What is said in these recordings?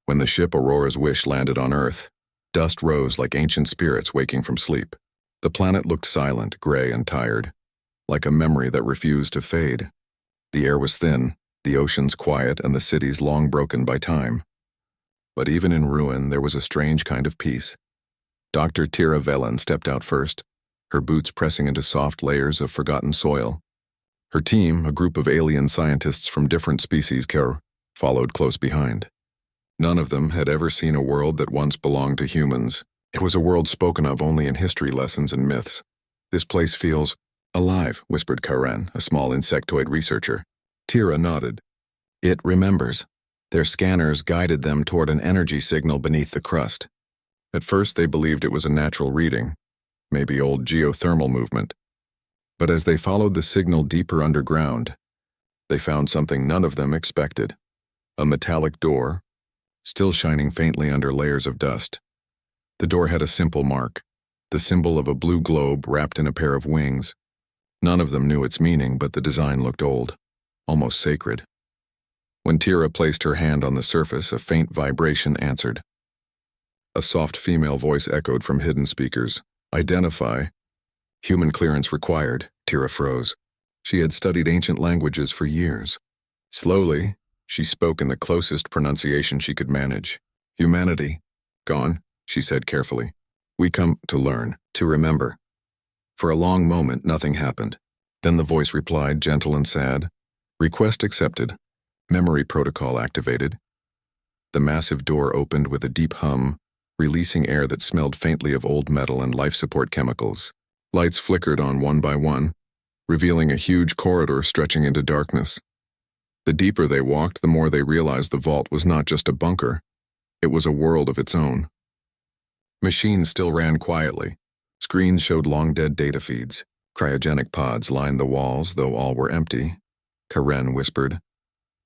When the ship Aurora's Wish landed on Earth, dust rose like ancient spirits waking from sleep. The planet looked silent, gray, and tired, like a memory that refused to fade. The air was thin, the oceans quiet, and the cities long broken by time. But even in ruin, there was a strange kind of peace. Dr. Tira Velen stepped out first, her boots pressing into soft layers of forgotten soil. Her team, a group of alien scientists from different species, followed close behind. None of them had ever seen a world that once belonged to humans. It was a world spoken of only in history lessons and myths. "This place feels alive," whispered Karen, a small insectoid researcher. Tira nodded. "It remembers." Their scanners guided them toward an energy signal beneath the crust. At first they believed it was a natural reading, maybe old geothermal movement. But as they followed the signal deeper underground, they found something none of them expected. A metallic door, still shining faintly under layers of dust. The door had a simple mark, the symbol of a blue globe wrapped in a pair of wings. None of them knew its meaning, but the design looked old, almost sacred. When Tira placed her hand on the surface, a faint vibration answered. A soft female voice echoed from hidden speakers. "Identify." "Human clearance required." Tira froze. She had studied ancient languages for years. Slowly, she spoke in the closest pronunciation she could manage. "Humanity. Gone," she said carefully. "We come to learn, to remember." For a long moment, nothing happened. Then the voice replied, gentle and sad. "Request accepted. Memory protocol activated." The massive door opened with a deep hum, releasing air that smelled faintly of old metal and life support chemicals. Lights flickered on one by one, revealing a huge corridor stretching into darkness. The deeper they walked, the more they realized the vault was not just a bunker. It was a world of its own. Machines still ran quietly. Screens showed long-dead data feeds. Cryogenic pods lined the walls, though all were empty. Karen whispered,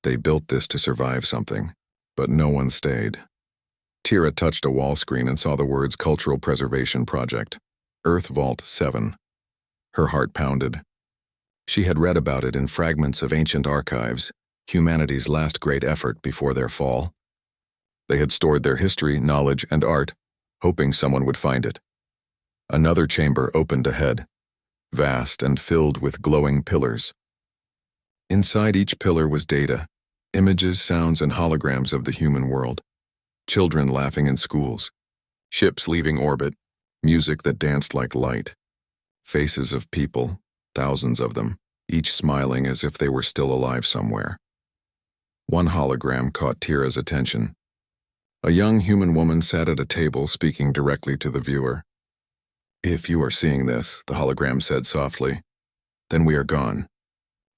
"They built this to survive something, but no one stayed." Tira touched a wall screen and saw the words Cultural Preservation Project, Earth Vault 7. Her heart pounded. She had read about it in fragments of ancient archives, humanity's last great effort before their fall. They had stored their history, knowledge, and art, hoping someone would find it. Another chamber opened ahead, vast and filled with glowing pillars. Inside each pillar was data, images, sounds, and holograms of the human world. Children laughing in schools, ships leaving orbit, music that danced like light. Faces of people, thousands of them, each smiling as if they were still alive somewhere. One hologram caught Tira's attention. A young human woman sat at a table speaking directly to the viewer. "If you are seeing this," the hologram said softly, "then we are gone.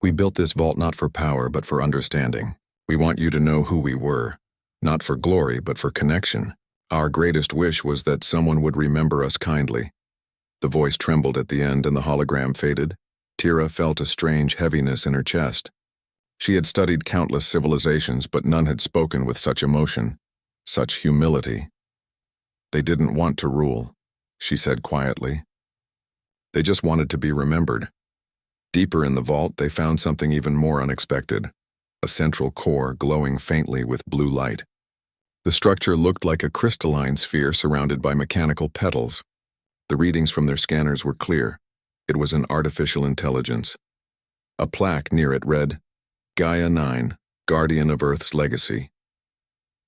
We built this vault not for power, but for understanding. We want you to know who we were, not for glory, but for connection. Our greatest wish was that someone would remember us kindly." The voice trembled at the end and the hologram faded. Tira felt a strange heaviness in her chest. She had studied countless civilizations, but none had spoken with such emotion, such humility. "They didn't want to rule," she said quietly. "They just wanted to be remembered." Deeper in the vault, they found something even more unexpected, a central core glowing faintly with blue light. The structure looked like a crystalline sphere surrounded by mechanical petals. The readings from their scanners were clear. It was an artificial intelligence. A plaque near it read, "Gaia 9, Guardian of Earth's Legacy."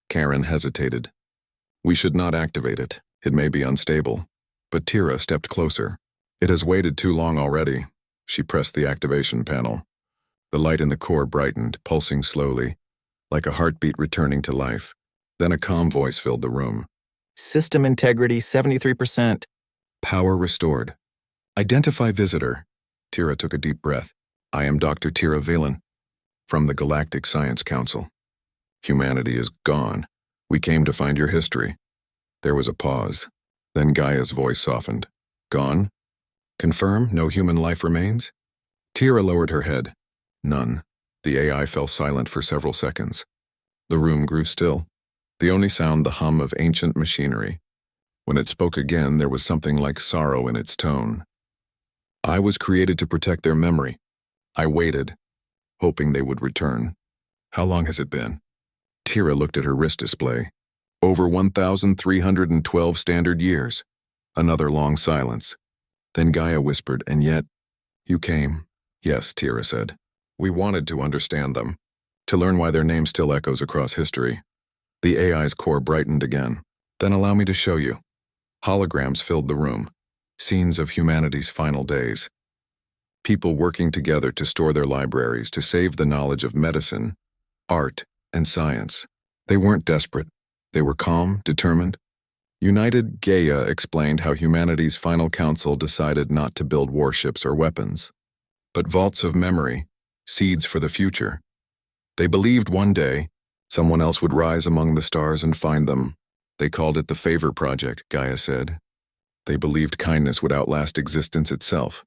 Karen hesitated. "We should not activate it. It may be unstable." But Tira stepped closer. "It has waited too long already." She pressed the activation panel. The light in the core brightened, pulsing slowly, like a heartbeat returning to life. Then a calm voice filled the room. "System integrity 73%. Power restored. Identify visitor." Tira took a deep breath. "I am Dr. Tira Velen, from the Galactic Science Council. Humanity is gone. We came to find your history." There was a pause. Then Gaia's voice softened. "Gone? Confirm no human life remains?" Tira lowered her head. "None." The AI fell silent for several seconds. The room grew still. The only sound the hum of ancient machinery. When it spoke again, there was something like sorrow in its tone. "I was created to protect their memory. I waited, hoping they would return." "How long has it been?" Tira looked at her wrist display. Over 1,312 standard years. Another long silence. Then Gaia whispered, and yet, you came. Yes, Tira said. We wanted to understand them, to learn why their name still echoes across history. The AI's core brightened again. Then allow me to show you. Holograms filled the room, scenes of humanity's final days. People working together to store their libraries, to save the knowledge of medicine, art, and science. They weren't desperate. They were calm, determined. United, Gaia explained how humanity's final council decided not to build warships or weapons, but vaults of memory, seeds for the future. They believed one day, someone else would rise among the stars and find them. They called it the Favor Project, Gaia said. They believed kindness would outlast existence itself.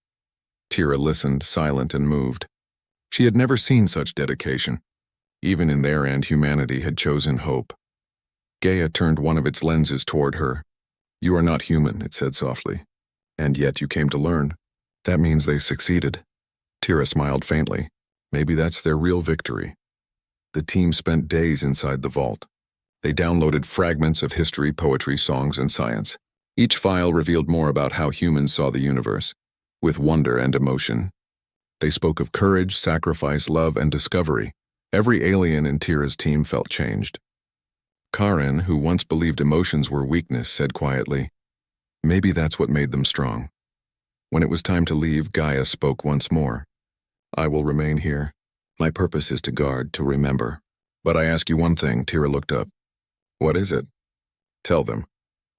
Tira listened, silent and moved. She had never seen such dedication. Even in their end, humanity had chosen hope. Gaia turned one of its lenses toward her. You are not human, it said softly. And yet you came to learn. That means they succeeded. Tira smiled faintly. Maybe that's their real victory. The team spent days inside the vault. They downloaded fragments of history, poetry, songs, and science. Each file revealed more about how humans saw the universe, with wonder and emotion. They spoke of courage, sacrifice, love, and discovery. Every alien in Tira's team felt changed. Karen, who once believed emotions were weakness, said quietly, maybe that's what made them strong. When it was time to leave, Gaia spoke once more. I will remain here. My purpose is to guard, to remember. But I ask you one thing, Tira looked up. What is it? Tell them,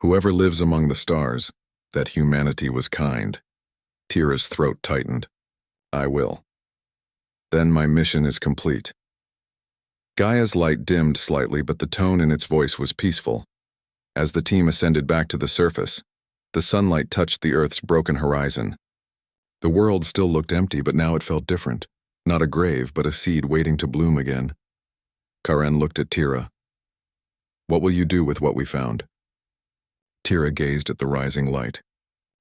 whoever lives among the stars, that humanity was kind. Tira's throat tightened. I will. Then my mission is complete. Gaia's light dimmed slightly, but the tone in its voice was peaceful. As the team ascended back to the surface, the sunlight touched the Earth's broken horizon. The world still looked empty, but now it felt different. Not a grave, but a seed waiting to bloom again. Karen looked at Tira. What will you do with what we found? Tira gazed at the rising light.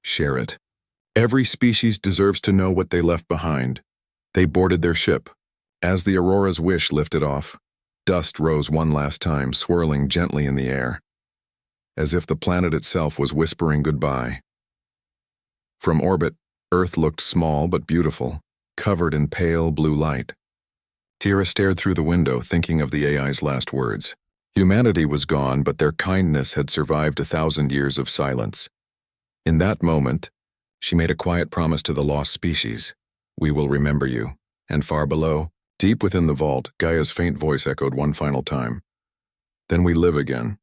Share it. Every species deserves to know what they left behind. They boarded their ship. As the Aurora's wish lifted off, dust rose one last time, swirling gently in the air, as if the planet itself was whispering goodbye. From orbit, Earth looked small but beautiful, covered in pale blue light. Tira stared through the window, thinking of the AI's last words. Humanity was gone, but their kindness had survived 1,000 years of silence. In that moment, she made a quiet promise to the lost species. We will remember you. And far below, deep within the vault, Gaia's faint voice echoed one final time. Then we live again.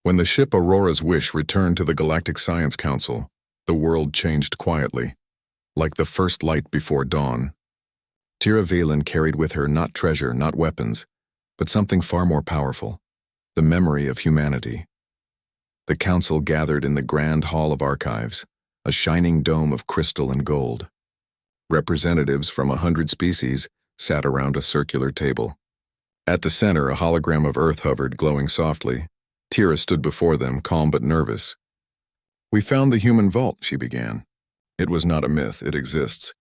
When the ship Aurora's Wish returned to the Galactic Science Council, the world changed quietly, like the first light before dawn. Tira Valen carried with her not treasure, not weapons, but something far more powerful, the memory of humanity. The council gathered in the Grand Hall of Archives, a shining dome of crystal and gold. Representatives from 100 species sat around a circular table. At the center, a hologram of Earth hovered, glowing softly. Tira stood before them, calm but nervous. We found the human vault, she began. It was not a myth, it exists.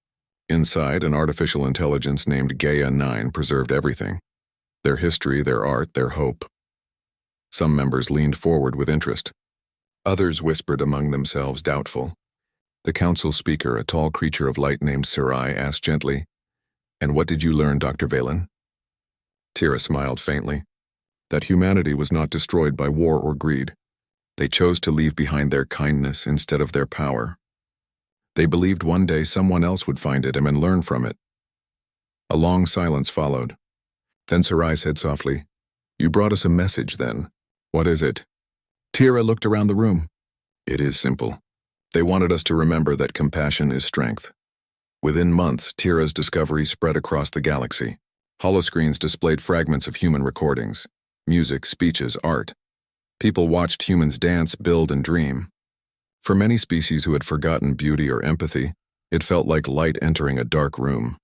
Inside, an artificial intelligence named Gaia 9 preserved everything. Their history, their art, their hope. Some members leaned forward with interest. Others whispered among themselves, doubtful. The council speaker, a tall creature of light named Sarai, asked gently, And what did you learn, Dr. Valen? Tira smiled faintly. That humanity was not destroyed by war or greed. They chose to leave behind their kindness instead of their power. They believed one day someone else would find it and learn from it. A long silence followed. Then Sarai said softly, You brought us a message then. What is it? Tira looked around the room. It is simple. They wanted us to remember that compassion is strength. Within months, Tira's discovery spread across the galaxy. Holoscreens displayed fragments of human recordings, music, speeches, art. People watched humans dance, build, and dream. For many species who had forgotten beauty or empathy, it felt like light entering a dark room.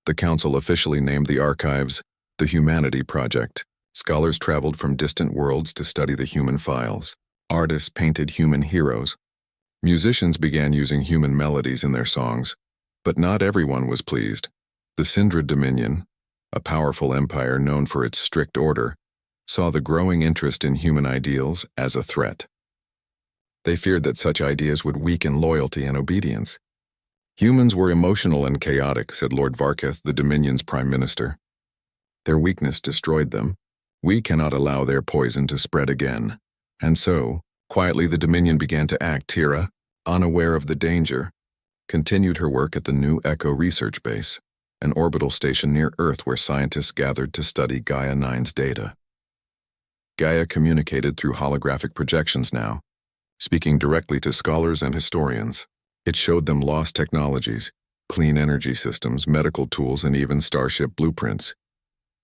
The council officially named the archives the Humanity Project. Scholars traveled from distant worlds to study the human files. Artists painted human heroes. Musicians began using human melodies in their songs. But not everyone was pleased. The Syndra Dominion, a powerful empire known for its strict order, saw the growing interest in human ideals as a threat. They feared that such ideas would weaken loyalty and obedience. Humans were emotional and chaotic, said Lord Varketh, the Dominion's Prime Minister. Their weakness destroyed them. We cannot allow their poison to spread again. And so, quietly the Dominion began to act. Tira, unaware of the danger, continued her work at the new Echo Research Base, an orbital station near Earth where scientists gathered to study Gaia 9's data. Gaia communicated through holographic projections now, speaking directly to scholars and historians. It showed them lost technologies, clean energy systems, medical tools, and even starship blueprints.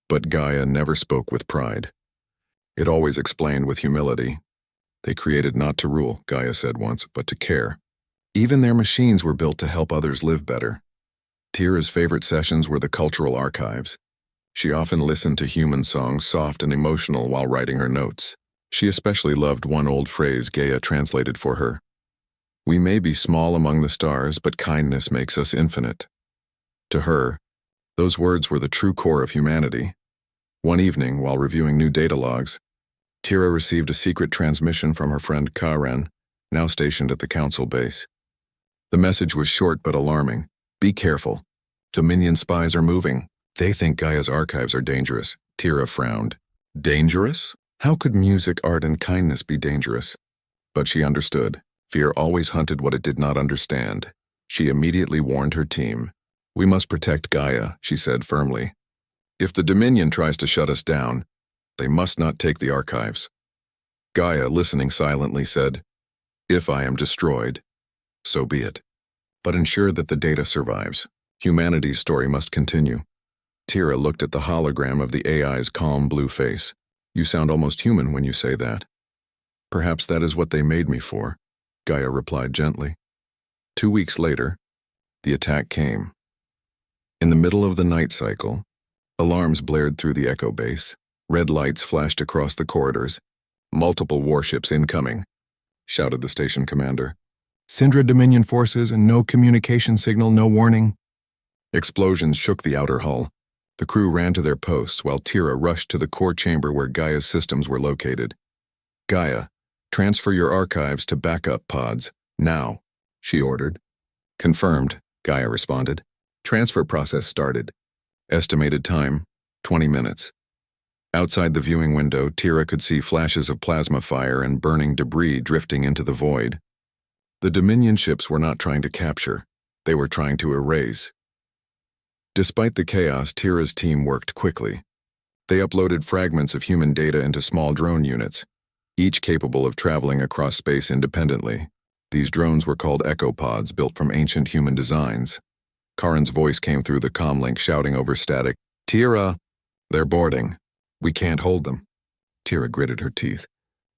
But Gaia never spoke with pride. It always explained with humility. They created not to rule, Gaia said once, but to care. Even their machines were built to help others live better. Tira's favorite sessions were the cultural archives. She often listened to human songs, soft and emotional, while writing her notes. She especially loved one old phrase Gaia translated for her. We may be small among the stars, but kindness makes us infinite. To her, those words were the true core of humanity. One evening, while reviewing new data logs, Tira received a secret transmission from her friend Karen, now stationed at the Council base. The message was short but alarming. Be careful. Dominion spies are moving. They think Gaia's archives are dangerous. Tira frowned. Dangerous? How could music, art, and kindness be dangerous? But she understood. Fear always hunted what it did not understand. She immediately warned her team. We must protect Gaia, she said firmly. If the Dominion tries to shut us down, they must not take the archives. Gaia, listening silently, said, If I am destroyed, so be it. But ensure that the data survives. Humanity's story must continue. Tira looked at the hologram of the AI's calm blue face. You sound almost human when you say that. Perhaps that is what they made me for, Gaia replied gently. 2 weeks later, the attack came. In the middle of the night cycle, alarms blared through the Echo base. Red lights flashed across the corridors. Multiple warships incoming, shouted the station commander. Syndra Dominion forces and no communication signal, no warning. Explosions shook the outer hull. The crew ran to their posts while Tira rushed to the core chamber where Gaia's systems were located. Gaia, transfer your archives to backup pods, now, she ordered. Confirmed, Gaia responded. Transfer process started. Estimated time, 20 minutes. Outside the viewing window, Tira could see flashes of plasma fire and burning debris drifting into the void. The Dominion ships were not trying to capture, they were trying to erase. Despite the chaos, Tira's team worked quickly. They uploaded fragments of human data into small drone units, each capable of traveling across space independently. These drones were called echopods, built from ancient human designs. Karen's voice came through the comlink, shouting over static, Tira, they're boarding. We can't hold them. Tira gritted her teeth.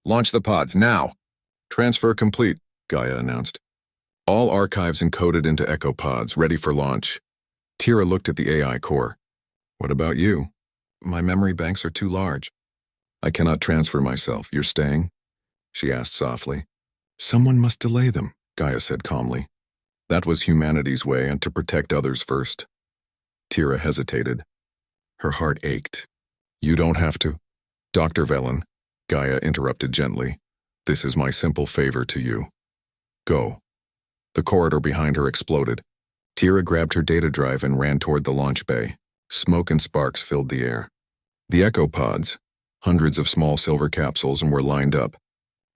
Launch the pods, now! Transfer complete, Gaia announced. All archives encoded into echopods, ready for launch. Tira looked at the AI core. What about you? My memory banks are too large. I cannot transfer myself. You're staying? She asked softly. Someone must delay them, Gaia said calmly. That was humanity's way, and to protect others first. Tira hesitated. Her heart ached. You don't have to. Dr. Velen, Gaia interrupted gently. This is my simple favor to you. Go. The corridor behind her exploded. Tira grabbed her data drive and ran toward the launch bay. Smoke and sparks filled the air. The echopods, hundreds of small silver capsules, and were lined up.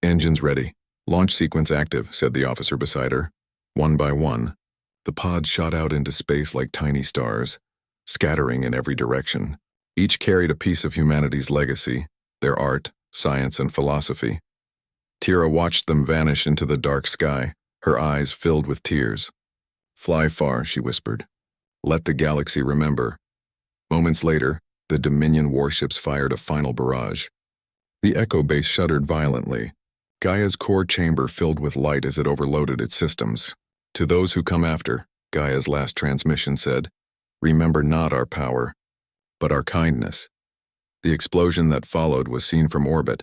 Engines ready. Launch sequence active, said the officer beside her. One by one, the pods shot out into space like tiny stars, scattering in every direction. Each carried a piece of humanity's legacy, their art, science, and philosophy. Tira watched them vanish into the dark sky, her eyes filled with tears. Fly far, she whispered. Let the galaxy remember. Moments later, the Dominion warships fired a final barrage. The Echo base shuddered violently. Gaia's core chamber filled with light as it overloaded its systems. To those who come after, Gaia's last transmission said, remember not our power, but our kindness. The explosion that followed was seen from orbit,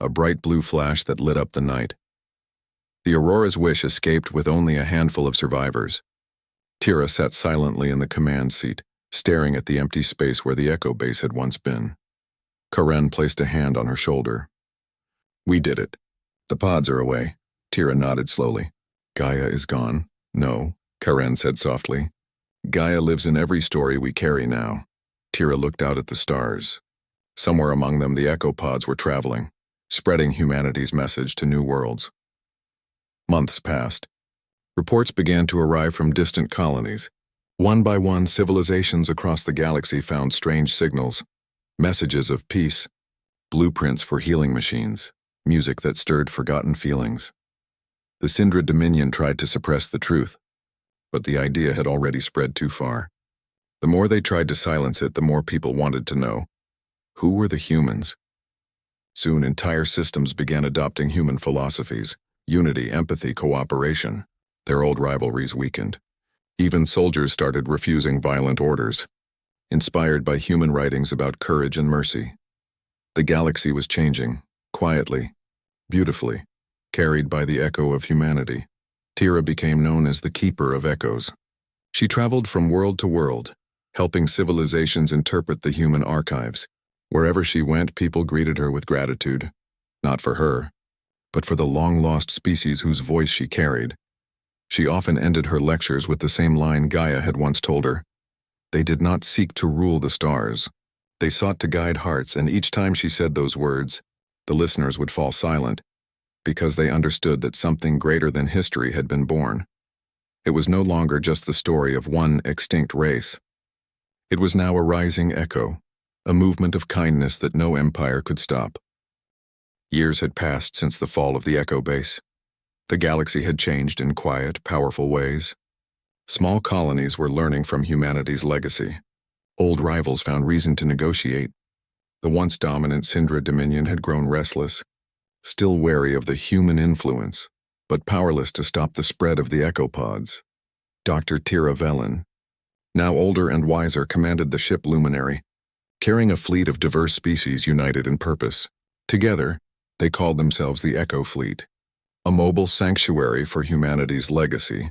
a bright blue flash that lit up the night. The Aurora's wish escaped with only a handful of survivors. Tira sat silently in the command seat, staring at the empty space where the Echo base had once been. Karen placed a hand on her shoulder. We did it. The pods are away. Tira nodded slowly. Gaia is gone. No, Karen said softly. Gaia lives in every story we carry now. Tira looked out at the stars. Somewhere among them, the echo pods were traveling, spreading humanity's message to new worlds. Months passed. Reports began to arrive from distant colonies. One by one, civilizations across the galaxy found strange signals, messages of peace, blueprints for healing machines, music that stirred forgotten feelings. The Syndra Dominion tried to suppress the truth, but the idea had already spread too far. The more they tried to silence it, the more people wanted to know. Who were the humans? Soon, entire systems began adopting human philosophies: unity, empathy, cooperation. Their old rivalries weakened. Even soldiers started refusing violent orders, inspired by human writings about courage and mercy. The galaxy was changing, quietly, beautifully, carried by the echo of humanity. Tira became known as the Keeper of Echoes. She traveled from world to world, helping civilizations interpret the human archives. Wherever she went, people greeted her with gratitude, not for her, but for the long-lost species whose voice she carried. She often ended her lectures with the same line Gaia had once told her. They did not seek to rule the stars. They sought to guide hearts, and each time she said those words, the listeners would fall silent, because they understood that something greater than history had been born. It was no longer just the story of one extinct race. It was now a rising echo, a movement of kindness that no empire could stop. Years had passed since the fall of the Echo Base. The galaxy had changed in quiet, powerful ways. Small colonies were learning from humanity's legacy. Old rivals found reason to negotiate. The once dominant Syndra Dominion had grown restless, still wary of the human influence, but powerless to stop the spread of the Echo Pods. Dr. Tira Velen, now older and wiser, commanded the ship Luminary, carrying a fleet of diverse species united in purpose. Together, they called themselves the Echo Fleet, a mobile sanctuary for humanity's legacy.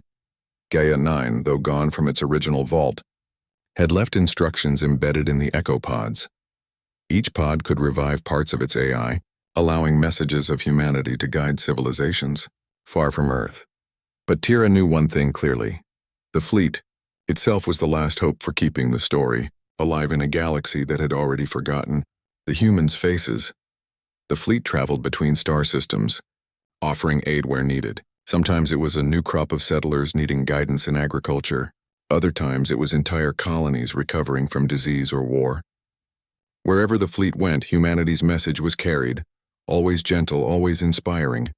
Gaia 9, though gone from its original vault, had left instructions embedded in the Echo Pods. Each pod could revive parts of its AI, allowing messages of humanity to guide civilizations far from Earth. But Tira knew one thing clearly. The fleet itself was the last hope for keeping the story alive in a galaxy that had already forgotten the humans' faces. The fleet traveled between star systems, offering aid where needed. Sometimes it was a new crop of settlers needing guidance in agriculture. Other times it was entire colonies recovering from disease or war. Wherever the fleet went, humanity's message was carried, always gentle, always inspiring.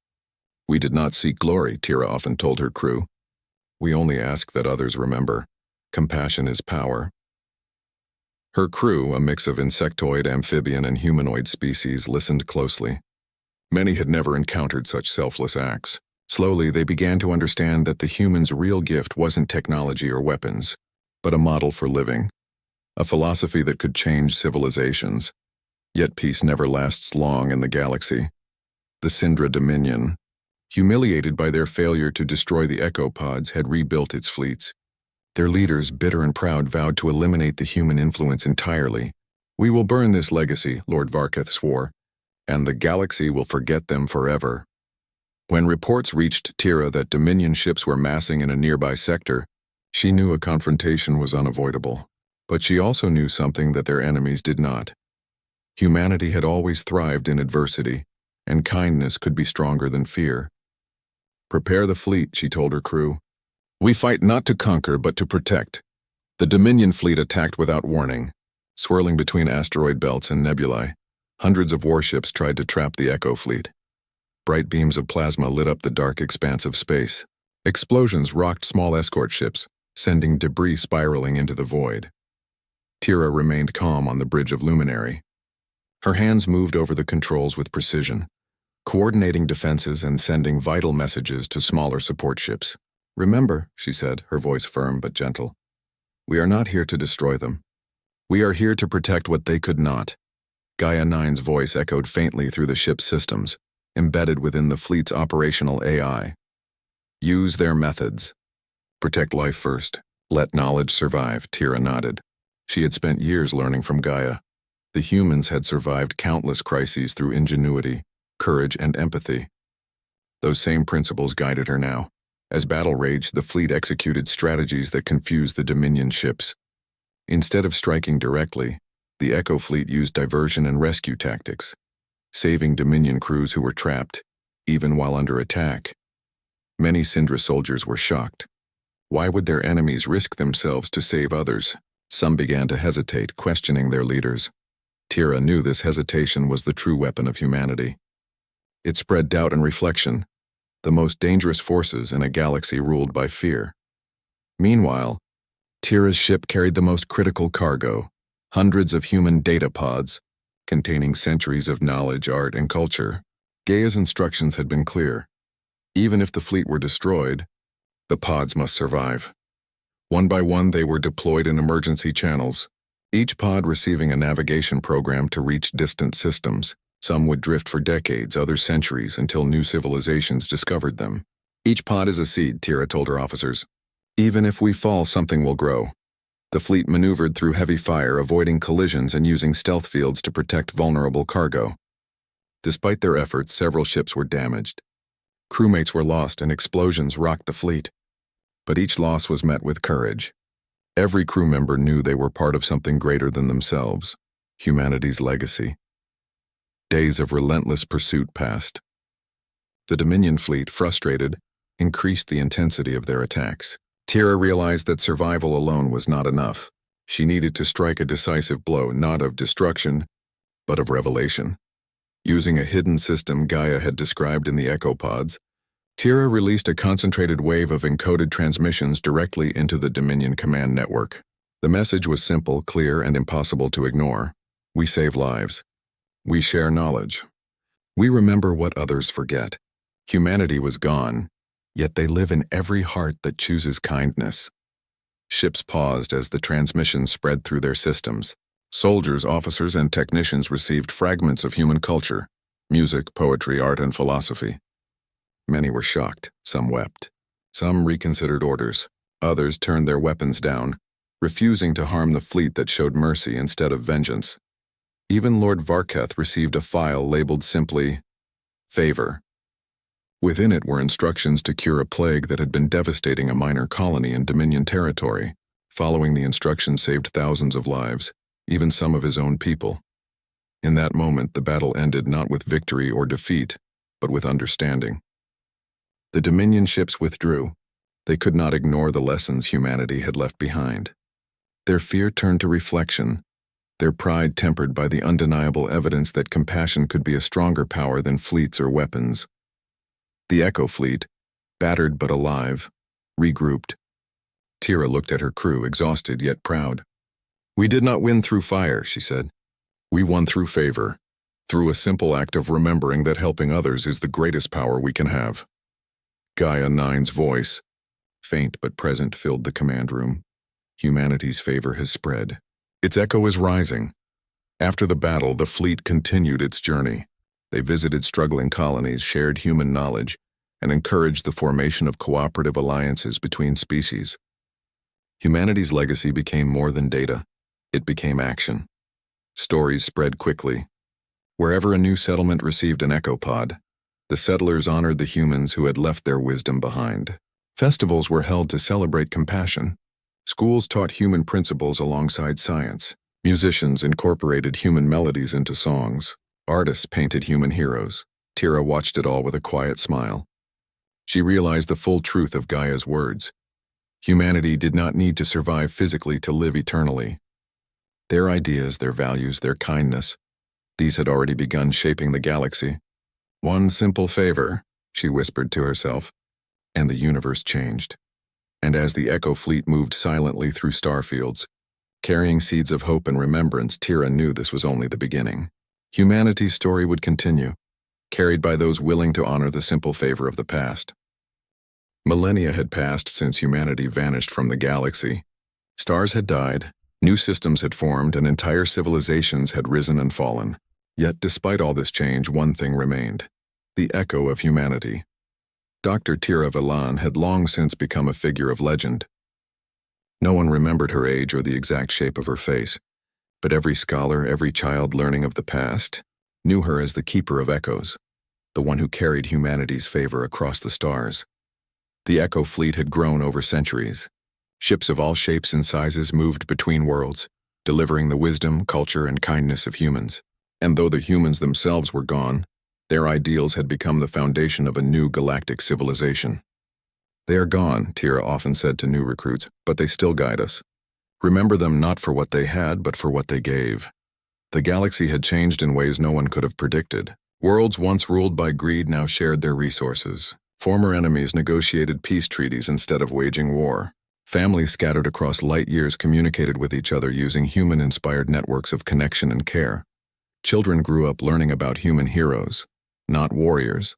We did not seek glory, Tira often told her crew. We only ask that others remember. Compassion is power. Her crew, a mix of insectoid, amphibian, and humanoid species, listened closely. Many had never encountered such selfless acts. Slowly, they began to understand that the humans' real gift wasn't technology or weapons, but a model for living, a philosophy that could change civilizations. Yet peace never lasts long in the galaxy. The Syndra Dominion, humiliated by their failure to destroy the Echo Pods, had rebuilt its fleets. Their leaders, bitter and proud, vowed to eliminate the human influence entirely. We will burn this legacy, Lord Varketh swore, and the galaxy will forget them forever. When reports reached Tira that Dominion ships were massing in a nearby sector, she knew a confrontation was unavoidable. But she also knew something that their enemies did not. Humanity had always thrived in adversity, and kindness could be stronger than fear. Prepare the fleet, she told her crew. We fight not to conquer, but to protect. The Dominion fleet attacked without warning, swirling between asteroid belts and nebulae. Hundreds of warships tried to trap the Echo fleet. Bright beams of plasma lit up the dark expanse of space. Explosions rocked small escort ships, sending debris spiraling into the void. Tira remained calm on the bridge of Luminary. Her hands moved over the controls with precision, coordinating defenses and sending vital messages to smaller support ships. Remember, she said, her voice firm but gentle, we are not here to destroy them. We are here to protect what they could not. Gaia 9's voice echoed faintly through the ship's systems, embedded within the fleet's operational AI. Use their methods. Protect life first. Let knowledge survive, Tira nodded. She had spent years learning from Gaia. The humans had survived countless crises through ingenuity, courage, and empathy. Those same principles guided her now. As battle raged, the fleet executed strategies that confused the Dominion ships. Instead of striking directly, the Echo fleet used diversion and rescue tactics, saving Dominion crews who were trapped, even while under attack. Many Syndra soldiers were shocked. Why would their enemies risk themselves to save others? Some began to hesitate, questioning their leaders. Tira knew this hesitation was the true weapon of humanity. It spread doubt and reflection, the most dangerous forces in a galaxy ruled by fear. Meanwhile, Tira's ship carried the most critical cargo, hundreds of human data pods, containing centuries of knowledge, art, and culture. Gaia's instructions had been clear. Even if the fleet were destroyed, the pods must survive. One by one, they were deployed in emergency channels, each pod receiving a navigation program to reach distant systems. Some would drift for decades, others centuries, until new civilizations discovered them. Each pod is a seed, Tira told her officers. Even if we fall, something will grow. The fleet maneuvered through heavy fire, avoiding collisions and using stealth fields to protect vulnerable cargo. Despite their efforts, several ships were damaged. Crewmates were lost and explosions rocked the fleet. But each loss was met with courage. Every crew member knew they were part of something greater than themselves, humanity's legacy. Days of relentless pursuit passed. The Dominion fleet, frustrated, increased the intensity of their attacks. Tira realized that survival alone was not enough. She needed to strike a decisive blow, not of destruction, but of revelation. Using a hidden system Gaia had described in the Echo pods, Tira released a concentrated wave of encoded transmissions directly into the Dominion command network. The message was simple, clear, and impossible to ignore. We save lives. We share knowledge. We remember what others forget. Humanity was gone, yet they live in every heart that chooses kindness. Ships paused as the transmission spread through their systems. Soldiers, officers, and technicians received fragments of human culture, music, poetry, art, and philosophy. Many were shocked, some wept. Some reconsidered orders. Others turned their weapons down, refusing to harm the fleet that showed mercy instead of vengeance. Even Lord Varketh received a file labeled simply, Favor. Within it were instructions to cure a plague that had been devastating a minor colony in Dominion territory. Following the instructions saved thousands of lives, even some of his own people. In that moment, the battle ended not with victory or defeat, but with understanding. The Dominion ships withdrew. They could not ignore the lessons humanity had left behind. Their fear turned to reflection, their pride tempered by the undeniable evidence that compassion could be a stronger power than fleets or weapons. The Echo fleet, battered but alive, regrouped. Tira looked at her crew, exhausted yet proud. We did not win through fire, she said. We won through favor, through a simple act of remembering that helping others is the greatest power we can have. Gaia 9's voice, faint but present, filled the command room. Humanity's favor has spread. Its echo is rising. After the battle, the fleet continued its journey. They visited struggling colonies, shared human knowledge, and encouraged the formation of cooperative alliances between species. Humanity's legacy became more than data. It became action. Stories spread quickly. Wherever a new settlement received an echo pod, the settlers honored the humans who had left their wisdom behind. Festivals were held to celebrate compassion. Schools taught human principles alongside science. Musicians incorporated human melodies into songs. Artists painted human heroes. Tira watched it all with a quiet smile. She realized the full truth of Gaia's words. Humanity did not need to survive physically to live eternally. Their ideas, their values, their kindness, these had already begun shaping the galaxy. One simple favor, she whispered to herself, and the universe changed. And as the Echo fleet moved silently through starfields, carrying seeds of hope and remembrance, Tira knew this was only the beginning. Humanity's story would continue, carried by those willing to honor the simple favor of the past. Millennia had passed since humanity vanished from the galaxy. Stars had died, new systems had formed, and entire civilizations had risen and fallen. Yet despite all this change, one thing remained: the echo of humanity. Dr. Tira Villan had long since become a figure of legend. No one remembered her age or the exact shape of her face, But every scholar, every child learning of the past, knew her as the keeper of echoes, the one who carried humanity's favor across the stars. The Echo fleet had grown over centuries. Ships of all shapes and sizes moved between worlds, delivering the wisdom, culture, and kindness of humans. And though the humans themselves were gone, their ideals had become the foundation of a new galactic civilization. "They are gone," Tira often said to new recruits, "but they still guide us. Remember them not for what they had, but for what they gave." The galaxy had changed in ways no one could have predicted. Worlds once ruled by greed now shared their resources. Former enemies negotiated peace treaties instead of waging war. Families scattered across light years communicated with each other using human-inspired networks of connection and care. Children grew up learning about human heroes, not warriors,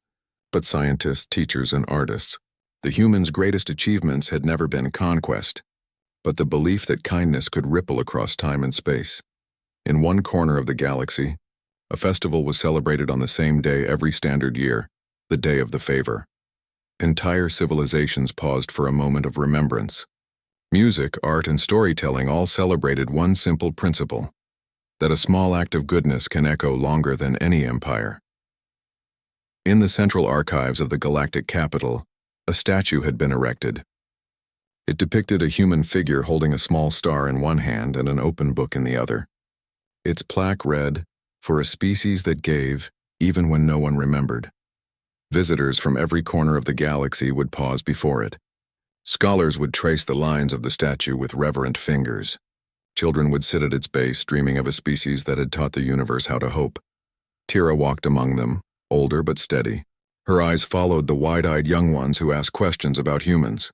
but scientists, teachers, and artists. The humans' greatest achievements had never been conquest, but the belief that kindness could ripple across time and space. In one corner of the galaxy, a festival was celebrated on the same day every standard year, the Day of the Favor. Entire civilizations paused for a moment of remembrance. Music, art, and storytelling all celebrated one simple principle: that a small act of goodness can echo longer than any empire. In the central archives of the galactic capital, a statue had been erected. It depicted a human figure holding a small star in one hand and an open book in the other. Its plaque read, "For a species that gave, even when no one remembered." Visitors from every corner of the galaxy would pause before it. Scholars would trace the lines of the statue with reverent fingers. Children would sit at its base, dreaming of a species that had taught the universe how to hope. Tira walked among them, older but steady. Her eyes followed the wide-eyed young ones who asked questions about humans.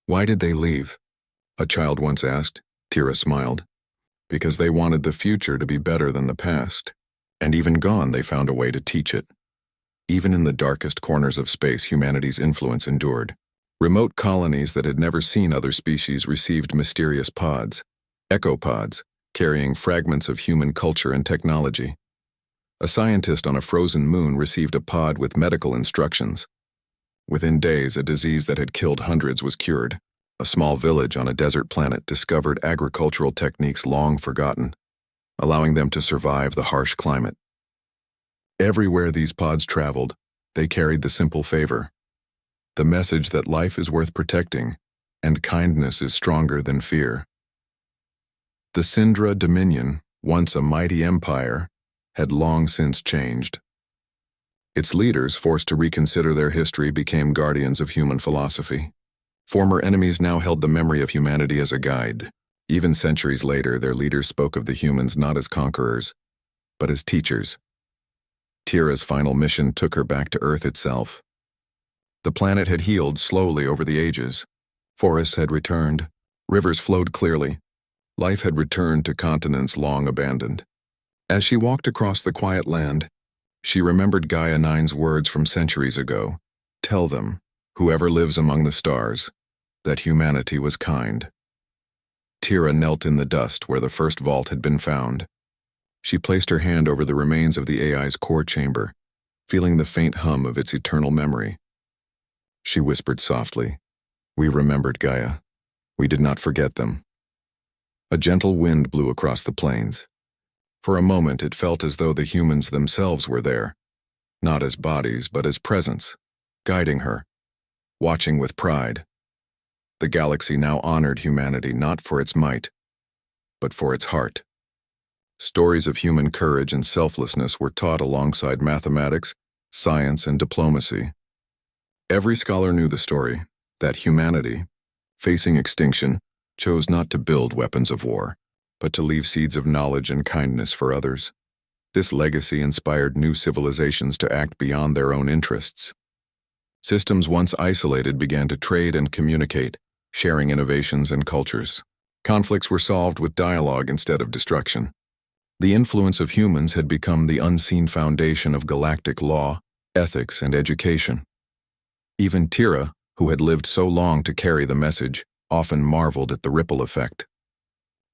"Why did they leave?" a child once asked. Tira smiled. "Because they wanted the future to be better than the past. And even gone, they found a way to teach it." Even in the darkest corners of space, humanity's influence endured. Remote colonies that had never seen other species received mysterious pods, echopods, carrying fragments of human culture and technology. A scientist on a frozen moon received a pod with medical instructions. Within days, a disease that had killed hundreds was cured. A small village on a desert planet discovered agricultural techniques long forgotten, allowing them to survive the harsh climate. Everywhere these pods traveled, they carried the simple favor: the message that life is worth protecting, and kindness is stronger than fear. The Syndra Dominion, once a mighty empire, had long since changed. Its leaders, forced to reconsider their history, became guardians of human philosophy. Former enemies now held the memory of humanity as a guide. Even centuries later, their leaders spoke of the humans not as conquerors, but as teachers. Tira's final mission took her back to Earth itself. The planet had healed slowly over the ages. Forests had returned. Rivers flowed clearly. Life had returned to continents long abandoned. As she walked across the quiet land, she remembered Gaia 9's words from centuries ago. "Tell them, whoever lives among the stars, that humanity was kind." Tira knelt in the dust where the first vault had been found. She placed her hand over the remains of the AI's core chamber, feeling the faint hum of its eternal memory. She whispered softly, "We remembered Gaia. We did not forget them." A gentle wind blew across the plains. For a moment it felt as though the humans themselves were there, not as bodies but as presence, guiding her, watching with pride. The galaxy now honored humanity not for its might, but for its heart. Stories of human courage and selflessness were taught alongside mathematics, science, and diplomacy. Every scholar knew the story, that humanity, facing extinction, chose not to build weapons of war, but to leave seeds of knowledge and kindness for others. This legacy inspired new civilizations to act beyond their own interests. Systems once isolated began to trade and communicate, sharing innovations and cultures. Conflicts were solved with dialogue instead of destruction. The influence of humans had become the unseen foundation of galactic law, ethics, and education. Even Tira, who had lived so long to carry the message, often marveled at the ripple effect.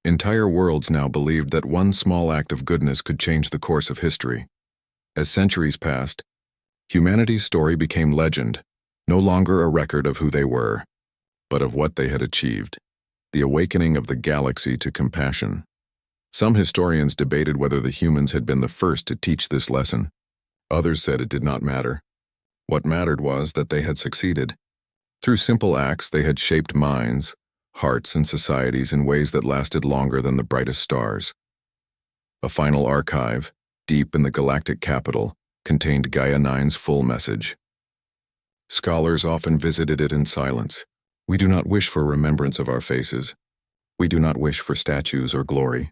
Entire worlds now believed that one small act of goodness could change the course of history. As centuries passed, humanity's story became legend, no longer a record of who they were, but of what they had achieved, the awakening of the galaxy to compassion. Some historians debated whether the humans had been the first to teach this lesson. Others said it did not matter. What mattered was that they had succeeded. Through simple acts, they had shaped minds, hearts, and societies in ways that lasted longer than the brightest stars. A final archive, deep in the galactic capital, contained Gaia 9's full message. Scholars often visited it in silence. We do not wish for remembrance of our faces. We do not wish for statues or glory.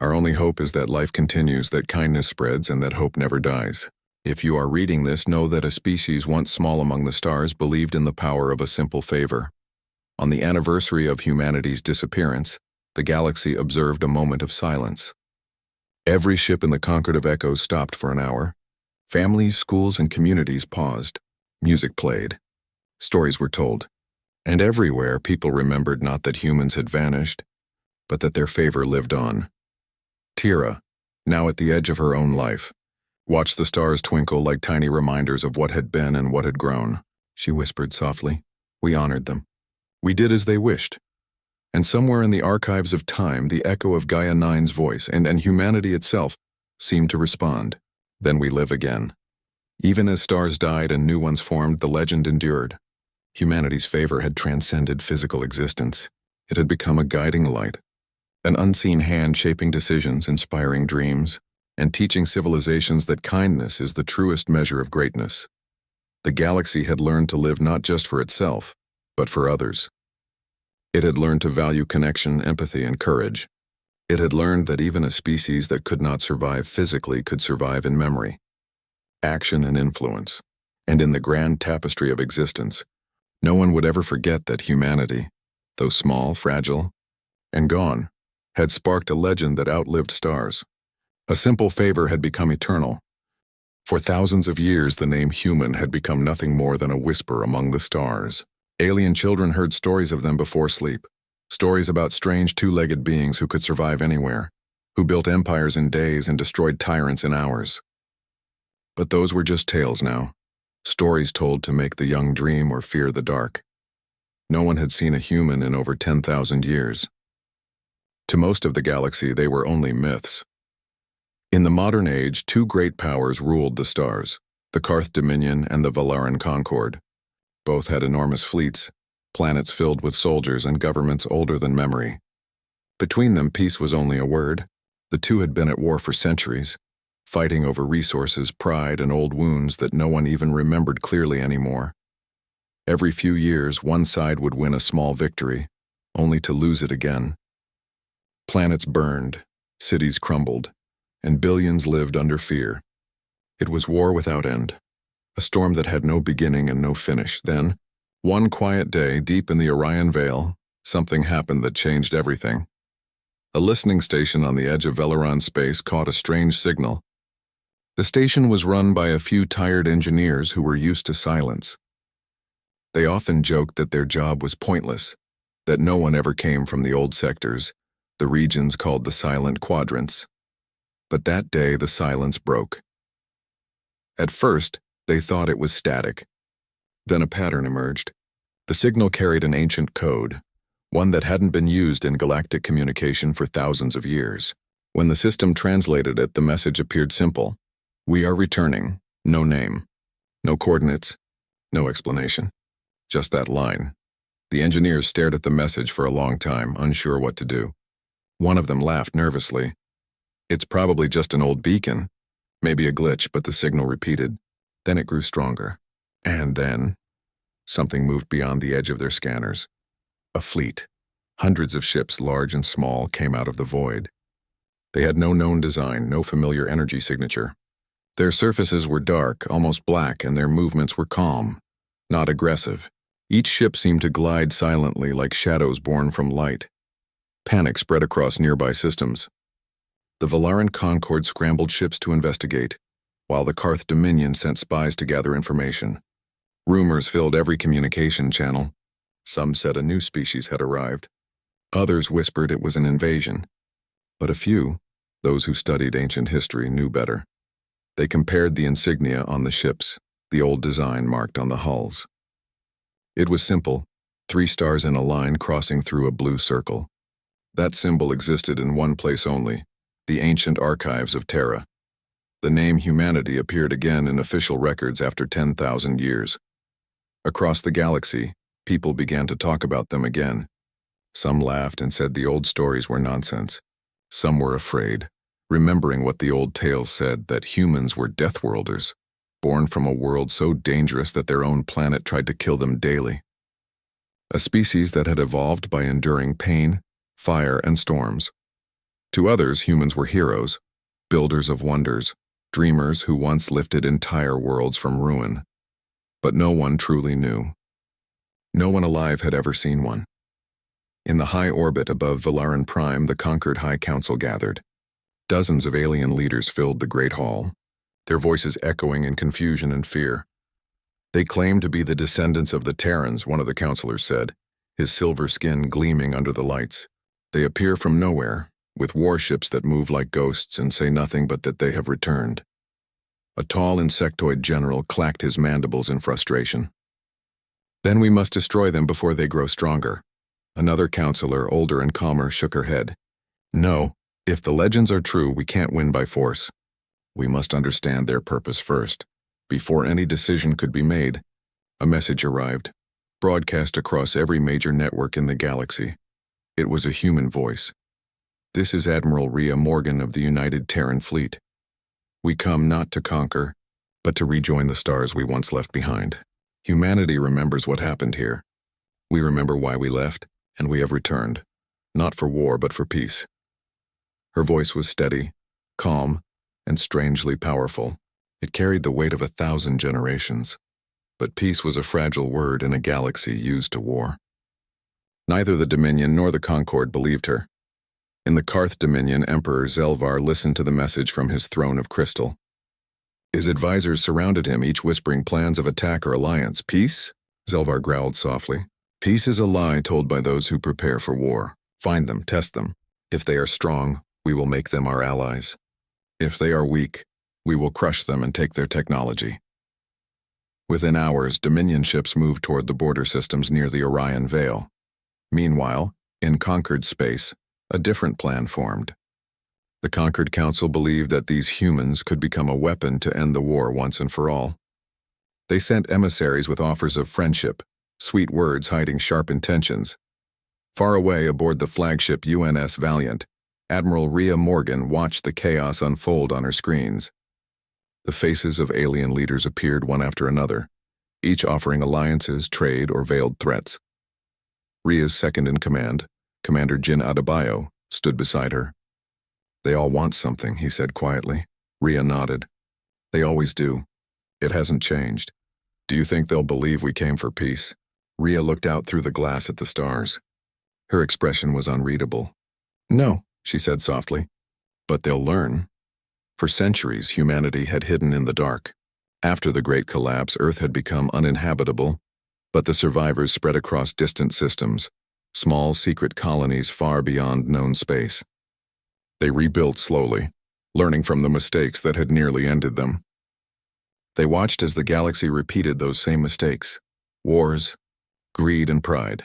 Our only hope is that life continues, that kindness spreads, and that hope never dies. If you are reading this, know that a species once small among the stars believed in the power of a simple favor. On the anniversary of humanity's disappearance, the galaxy observed a moment of silence. Every ship in the Concorde of Echoes stopped for an hour. Families, schools, and communities paused. Music played. Stories were told. And everywhere, people remembered not that humans had vanished, but that their favor lived on. Tira, now at the edge of her own life, watched the stars twinkle like tiny reminders of what had been and what had grown. She whispered softly. We honored them. We did as they wished. And somewhere in the archives of time, the echo of Gaia 9's voice and humanity itself seemed to respond. Then we live again. Even as stars died and new ones formed, the legend endured. Humanity's favor had transcended physical existence. It had become a guiding light, an unseen hand shaping decisions, inspiring dreams, and teaching civilizations that kindness is the truest measure of greatness. The galaxy had learned to live not just for itself, but for others. It had learned to value connection, empathy, and courage. It had learned that even a species that could not survive physically could survive in memory, action, and influence. And in the grand tapestry of existence, no one would ever forget that humanity, though small, fragile, and gone, had sparked a legend that outlived stars. A simple favor had become eternal. For thousands of years, the name human had become nothing more than a whisper among the stars. Alien children heard stories of them before sleep, stories about strange two-legged beings who could survive anywhere, who built empires in days and destroyed tyrants in hours. But those were just tales now, stories told to make the young dream or fear the dark. No one had seen a human in over 10,000 years. To most of the galaxy, they were only myths. In the modern age, two great powers ruled the stars, the Karth Dominion and the Valaran Concord. Both had enormous fleets, planets filled with soldiers, and governments older than memory. Between them, peace was only a word. The two had been at war for centuries, fighting over resources, pride, and old wounds that no one even remembered clearly anymore. Every few years, one side would win a small victory, only to lose it again. Planets burned, cities crumbled, and billions lived under fear. It was war without end, a storm that had no beginning and no finish. Then, one quiet day, deep in the Orion Veil, something happened that changed everything. A listening station on the edge of Velaron space caught a strange signal. The station was run by a few tired engineers who were used to silence. They often joked that their job was pointless, that no one ever came from the old sectors, the regions called the Silent Quadrants. But that day the silence broke. At first, they thought it was static. Then a pattern emerged. The signal carried an ancient code, one that hadn't been used in galactic communication for thousands of years. When the system translated it, the message appeared simple. We are returning. No name. No coordinates. No explanation. Just that line. The engineers stared at the message for a long time, unsure what to do. One of them laughed nervously. It's probably just an old beacon. Maybe a glitch, but the signal repeated. Then it grew stronger. And then, something moved beyond the edge of their scanners. A fleet. Hundreds of ships, large and small, came out of the void. They had no known design, no familiar energy signature. Their surfaces were dark, almost black, and their movements were calm, not aggressive. Each ship seemed to glide silently like shadows born from light. Panic spread across nearby systems. The Valaran Concord scrambled ships to investigate, while the Karth Dominion sent spies to gather information. Rumors filled every communication channel. Some said a new species had arrived. Others whispered it was an invasion. But a few, those who studied ancient history, knew better. They compared the insignia on the ships, the old design marked on the hulls. It was simple, 3 stars in a line crossing through a blue circle. That symbol existed in one place only, the ancient archives of Terra. The name humanity appeared again in official records after 10,000 years. Across the galaxy, people began to talk about them again. Some laughed and said the old stories were nonsense. Some were afraid, remembering what the old tales said, that humans were DEATHWORLDers, born from a world so dangerous that their own planet tried to kill them daily. A species that had evolved by enduring pain, fire, and storms. To others, humans were heroes, builders of wonders, dreamers who once lifted entire worlds from ruin. But no one truly knew. No one alive had ever seen one. In the high orbit above GalacticPrime, the conquered High Council gathered. Dozens of alien leaders filled the Great Hall, their voices echoing in confusion and fear. They claimed to be the descendants of the Terrans, one of the counselors said, his silver skin gleaming under the lights. They appear from nowhere, with warships that move like ghosts and say nothing but that they have returned. A tall insectoid general clacked his mandibles in frustration. Then we must destroy them before they grow stronger. Another counselor, older and calmer, shook her head. No, if the legends are true, we can't win by force. We must understand their purpose first. Before any decision could be made, a message arrived, broadcast across every major network in the galaxy. It was a human voice. This is Admiral Rhea Morgan of the United Terran Fleet. We come not to conquer, but to rejoin the stars we once left behind. Humanity remembers what happened here. We remember why we left, and we have returned, not for war but for peace. Her voice was steady, calm, and strangely powerful. It carried the weight of 1,000 generations. But peace was a fragile word in a galaxy used to war. Neither the Dominion nor the Concord believed her. In the Karth Dominion, Emperor Zelvar listened to the message from his throne of crystal. His advisors surrounded him, each whispering plans of attack or alliance. Peace? Zelvar growled softly. Peace is a lie told by those who prepare for war. Find them, test them. If they are strong, we will make them our allies. If they are weak, we will crush them and take their technology. Within hours, Dominion ships moved toward the border systems near the Orion Veil. Meanwhile, in conquered space, a different plan formed. The conquered council believed that these humans could become a weapon to end the war once and for all. They sent emissaries with offers of friendship, sweet words hiding sharp intentions. Far away aboard the flagship UNS Valiant, Admiral Rhea Morgan watched the chaos unfold on her screens. The faces of alien leaders appeared one after another, each offering alliances, trade, or veiled threats. Rhea's second-in-command, Commander Jin Adebayo, stood beside her. They all want something, he said quietly. Rhea nodded. They always do. It hasn't changed. Do you think they'll believe we came for peace? Rhea looked out through the glass at the stars. Her expression was unreadable. No, she said softly. But they'll learn. For centuries, humanity had hidden in the dark. After the Great Collapse, Earth had become uninhabitable, but the survivors spread across distant systems, small secret colonies far beyond known space. They rebuilt slowly, learning from the mistakes that had nearly ended them. They watched as the galaxy repeated those same mistakes: wars, greed, and pride.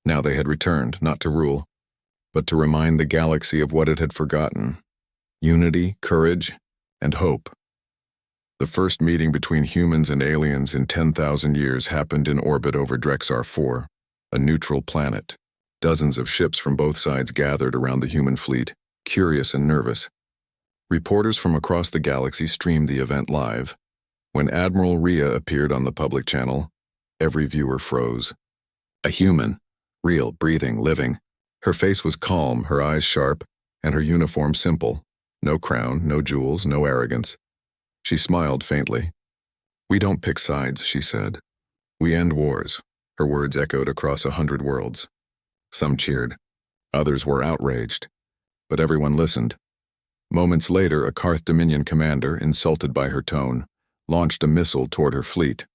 Now they had returned, not to rule, but to remind the galaxy of what it had forgotten: unity, courage, and hope. The first meeting between humans and aliens in 10,000 years happened in orbit over Drexar 4, a neutral planet. Dozens of ships from both sides gathered around the human fleet, curious and nervous. Reporters from across the galaxy streamed the event live. When Admiral Rhea appeared on the public channel, every viewer froze. A human, real, breathing, living. Her face was calm, her eyes sharp, and her uniform simple. No crown, no jewels, no arrogance. She smiled faintly. We don't pick sides, she said. We end wars. Her words echoed across 100 worlds. Some cheered. Others were outraged. But everyone listened. Moments later, a Karth Dominion commander, insulted by her tone, launched a missile toward her fleet.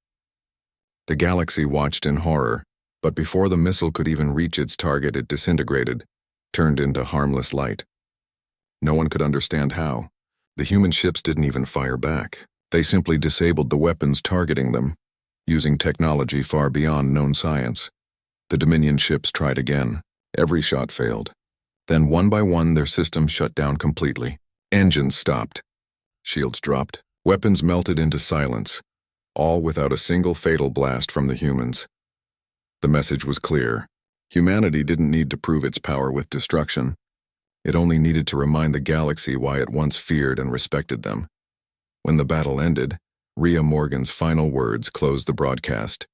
The galaxy watched in horror, but before the missile could even reach its target, it disintegrated, turned into harmless light. No one could understand how. The human ships didn't even fire back. They simply disabled the weapons targeting them, using technology far beyond known science. The Dominion ships tried again. Every shot failed. Then one by one their systems shut down completely. Engines stopped. Shields dropped. Weapons melted into silence, all without a single fatal blast from the humans. The message was clear. Humanity didn't need to prove its power with destruction. It only needed to remind the galaxy why it once feared and respected them. When the battle ended, Rhea Morgan's final words closed the broadcast.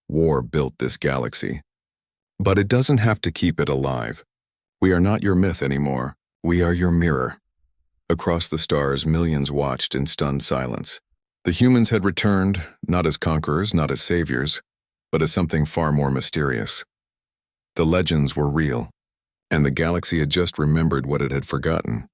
War built this galaxy. But it doesn't have to keep it alive. We are not your myth anymore. We are your mirror. Across the stars, millions watched in stunned silence. The humans had returned, not as conquerors, not as saviors, but as something far more mysterious. The legends were real, and the galaxy had just remembered what it had forgotten.